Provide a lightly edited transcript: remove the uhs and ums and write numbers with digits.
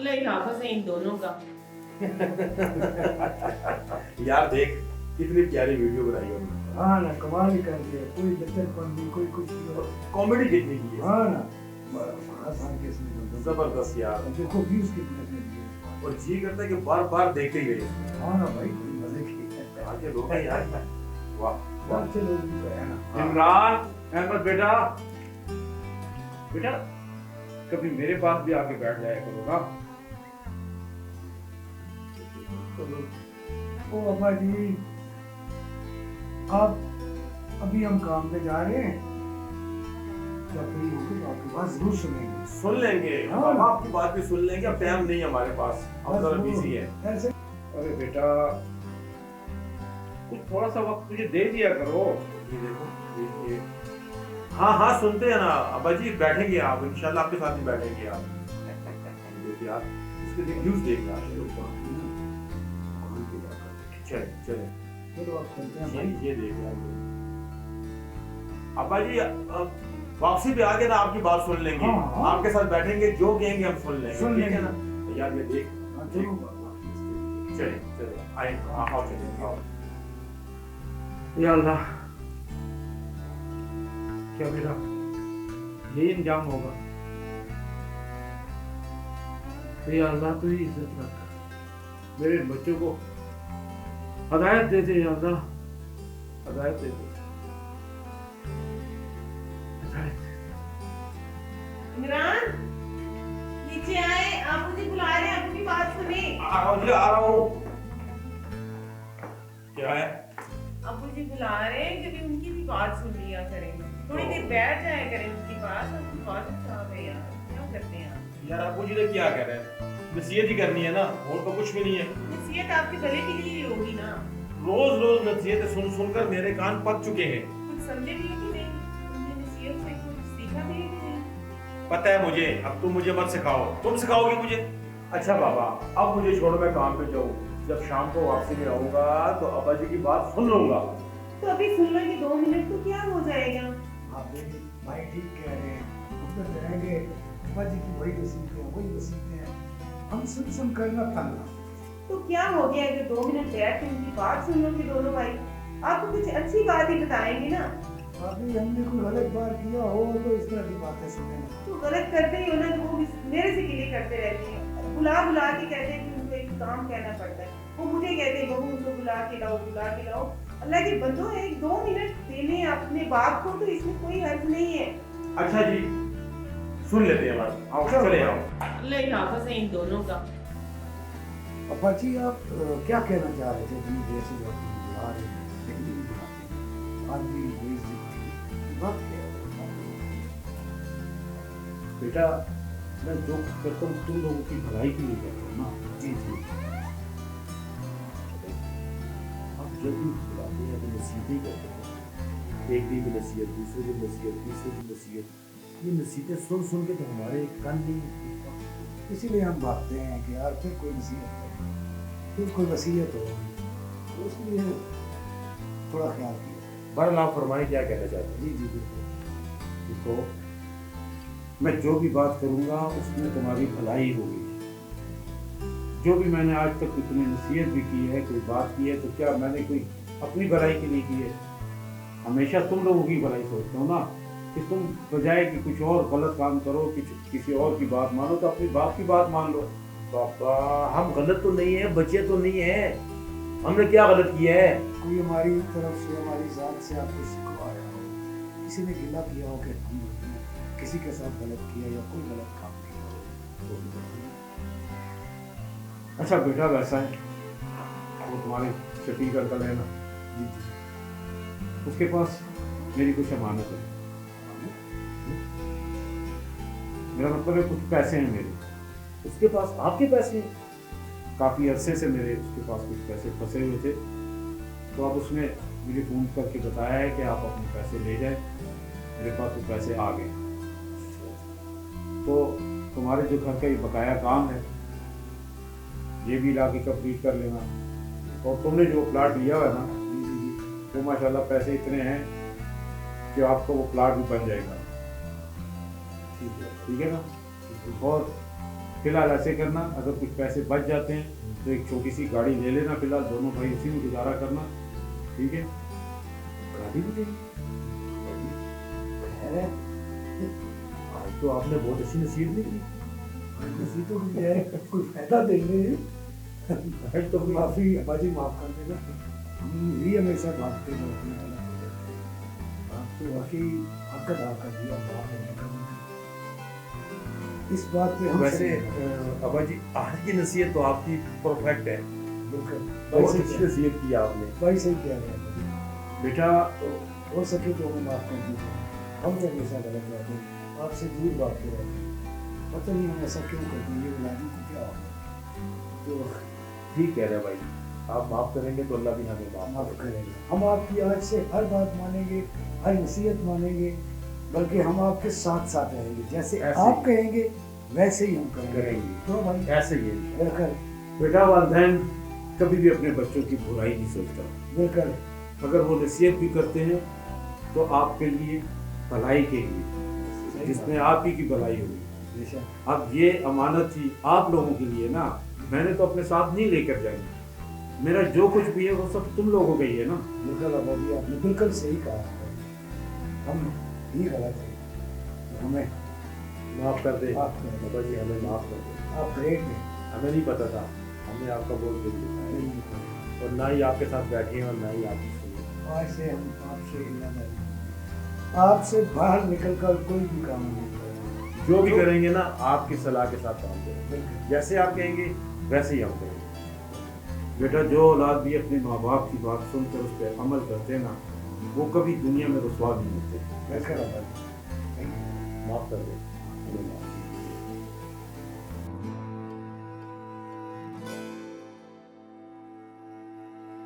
अल्लाह ही हाफ़िज़ है इन दोनों का। यार देख कितनी प्यारी वीडियो बनाई उन्होंने। हाँ ना, कमाल ही कर दिया। कोई बच्चनपन नहीं, कोई कुछ नहीं। कॉमेडी कितनी की है। हाँ ना, बड़ा आसान केस नहीं। जबरदस्त यार। देखो व्यूज कितने हैं और जी करता है कि बार बार देखते ही रहे। हाँ ना भाई, कोई मजे की आगे लोग हैं यार। वाह वाह। अच्छे लोग भी तो है ना। इमरान अहमद बेटा, बेटा कभी मेरे पास भी आके बैठ जाया करो ना। ओ अब्बा जी, आप अभी हम काम पे जा रहे हैं, जब फ्री होकर तो आपकी बात जरूर सुनेंगे। सुन लेंगे। हाँ। हम आपकी बात भी सुन लेंगे। अब टाइम नहीं है हमारे पास, हम बस जरा वो बिजी है। ऐसे अरे बेटा कुछ थोड़ा सा वक्त मुझे दे दिया करो। ये देखो ये हाँ हाँ सुनते हैं ना अब्बा जी। बैठेंगे आप इंशाल्लाह, आपके साथ ही बैठेंगे आप। देखिए यार इसके लिए व्यूज देखना। चले चले चलो आप चलते हैं ये भाई। ये देख यार अब्बा जी। वापसी पे आके ना आपकी बात सुन लेंगे। हाँ, हाँ। आपके साथ बैठेंगे, जो कहेंगे हम सुन लेंगे। सुन ठीक है लेंगे। ना। तो यार ये देख हाँ, चलो। चले चले आए। आओ चले आओ। या अल्लाह, क्या बेटा यही इंजाम होगा? तो या अल्लाह तू ही इज्जत रख, मेरे बच्चों को हदायत दे दे। या अल्लाह हदायत दे दे, हदायत दे दे। इमरान नीचे आए, आप मुझे बुला रहे हैं, अपनी बात सुने। आ रहा हूँ। क्या है? अब मुझे बुला रहे हैं, कभी उनकी भी बात सुन लिया करें, थोड़ी देर बैठ जाया करें उनकी बात। अब फादर साहब है यार, क्या करते हैं आप? यार अबू जी ने क्या कह रहे हैं? नसीहत ही करनी है ना, और तो कुछ भी नहीं है। नसीहत आपके भले के लिए ही होगी ना। रोज रोज नसीहत सुन सुनकर मेरे कान पक चुके हैं। कुछ समझे भी कि नहीं? उनने नसीहत से कुछ सीखा भी है कि नहीं? पता है मुझे, अब तुम मुझे मत सिखाओ, तुम सिखाओगी मुझे। अच्छा बाबा, अब मुझे छोड़ो, मैं काम पे जाऊँ। जब शाम को वापसी में आऊंगा तो अब्बा जी की बात सुन लूंगा। तो अभी सुन लो कि 2 मिनट तो क्या हो जाएगा। आप भाई ठीक कह रहे हैं। उधर रहेंगे, अब्बा जी की वही वसीयतें हैं, वही वसीयतें हैं। हम सुन करना तंग आ। तो क्या हो गया अगर 2 मिनट बैठ के उनकी बात सुन लो कि दोनों भाई आपको कुछ अच्छी बात ही बताएंगे ना। अभी हमने कोई गलत बात किया हो तो इस तरह की बातें सुने ना। तो गलत करते ही हो ना, तो वो भी मेरे से गिले करते रहते हैं। बुला बुला के कहते हैं कि उनको एक काम कहना पड़ता है। वो मुझे कहते हैं बहू उनको बुला के लाओ, बुला के लाओ। अल्लाह के बंदो, एक 2 मिनट देने अपने बाप को, तो इसमें कोई हर्ज नहीं है। अच्छा जी, सुन लेते हैं बात। आओ चले आओ। अल्लाह ही हाफ़िज़ है इन दोनों का। अब्बा जी आप क्या कहना चाह रहे थे? इतनी देर से जो आप बुला रहे हैं, लेकिन नहीं बुलाते हैं। आज भी वही जिद थी। बात क्या है? बेटा मैं जो करता हूँ तुम लोगों की भलाई के लिए करता हूँ ना। जी जी। आप जब भी बुलाते हैं तो नसीहत ही करते हैं। एक दिन की नसीहत, दूसरे दिन नसीहत, तीसरे दिन नसीहत। ये नसीहतें सुन सुन के तो हमारे कान नहीं। इसीलिए हम भागते हैं कि यार फिर कोई नसीहत है, फिर कोई वसीयत हो, तो उसके लिए थोड़ा ख्याल किया। बड़ा लाभ फरमाए, क्या कहना चाहते हैं? जी जी बिल्कुल। देखो मैं जो भी बात करूँगा उसमें तुम्हारी भलाई होगी। जो भी मैंने आज तक तुम्हें नसीहत भी की है, कोई बात की है, तो क्या मैंने कोई अपनी भलाई के लिए की है? हमेशा तुम लोगों की भलाई सोचता हूँ ना, कि तुम बजाय कि कुछ और गलत काम करो, किसी और की बात मानो, तो अपनी बाप की बात मान लो। पापा हम गलत तो नहीं है, बच्चे तो नहीं है, हमने क्या गलत किया है? कोई हमारी तरफ से, हमारी जात से आपको सिखवाया हो, किसी ने गिला किया हो कि हमने किसी के साथ गलत किया या कोई गलत काम किया हो, तो भी बताइए। अच्छा बेटा वैसा है, वो तुम्हारे शफीक अंकल है ना, जी जी। उसके पास मेरी कुछ अमानत है। मेरा मतलब है कुछ पैसे हैं मेरे उसके पास। आपके पैसे हैं? काफ़ी अरसे से मेरे उसके पास कुछ पैसे फंसे हुए थे, तो अब उसने मुझे फ़ोन करके बताया है कि आप अपने पैसे ले जाएं, मेरे पास वो पैसे आ गए। तो तुम्हारे जो घर का ये बकाया काम है ये भी ला के कंप्लीट कर लेना। और तुमने जो प्लाट लिया हुआ है ना, वो माशाल्लाह पैसे इतने हैं कि आपको वो प्लाट भी बन जाएगा। ठीक है ना? और फिलहाल ऐसे करना, अगर कुछ पैसे बच जाते हैं तो एक छोटी सी गाड़ी ले लेना, फिलहाल दोनों भाई उसी में गुजारा करना, ठीक है? गाड़ी भी देंगे। खैर है, आज तो आपने बहुत अच्छी नसीहत नहीं की। किसी तो भी है, कोई फायदा देंगे। आज तो कोई- माफी अब्बाजी, माफ कर देना, हम ही हमेशा भागते रहते हैं। आप तो वाकई हक अदा कर दिया बाप ने। इस बात पे हम वैसे सहमत अब्बा जी आज की नसीहत तो आपकी परफेक्ट है, हैं। बिल्कुल बहुत भाई अच्छी सही नसीहत की आपने। भाई सही कह रहे हैं। बेटा हो सके तो हमें माफ कर दीजिए, हम तो हमेशा गलत रहते हैं, आपसे दूर भागते रहते हैं। पता नहीं हम ऐसा क्यों करते हैं, ये औलादी को क्या होगा। तो ठीक कह रहे हैं भाई, आप माफ करेंगे तो अल्लाह भी हमें माफ माफ करेगा। करेंगे। हम आपकी आज से हर बात मानेंगे, हर नसीहत मानेंगे, बल्कि हम आपके साथ साथ रहेंगे। जैसे ऐसे आप ही। कहेंगे वैसे ही हम करेंगे। करेंगे। तो भाई ऐसे ही है। बिल्कुल बेटा वालिदैन कभी भी अपने बच्चों की बुराई नहीं सोचता, बिल्कुल अगर वो नसीहत भी करते हैं तो आपके लिए भलाई के लिए, जिसमें आप ही की भलाई होगी। बेशक अब ये अमानत थी आप लोगों के लिए ना, मैंने तो अपने साथ नहीं लेकर जानी, मेरा जो कुछ भी है वो सब तुम लोगों का ही है ना। बिल्कुल अब्बा जी, आपने बिल्कुल सही कहा। हम ही गलत हैं, हमें माफ कर दे माफ कर दे। अब्बा जी, हमें माफ कर दे। आप ग्रेट हैं। हमें नहीं पता था, हमने आपका बहुत दिल दुखाया और ना ही आपके साथ बैठे हैं और ना ही आपकी सुने। आज से हम आपसे ईमानदारी, आपसे बाहर निकल कर कोई भी काम नहीं करेंगे। जो भी करेंगे ना आपकी सलाह के साथ काम करेंगे, बिल्कुल जैसे आप कहेंगे वैसे ही हम करेंगे। बेटा जो औलाद भी अपने माँ बाप की बात सुनकर उस पर अमल करते हैं ना, वो कभी दुनिया में रुसवा नहीं होते। बिल्कुल अब्बा जी। माफ कर दे, हमें माफ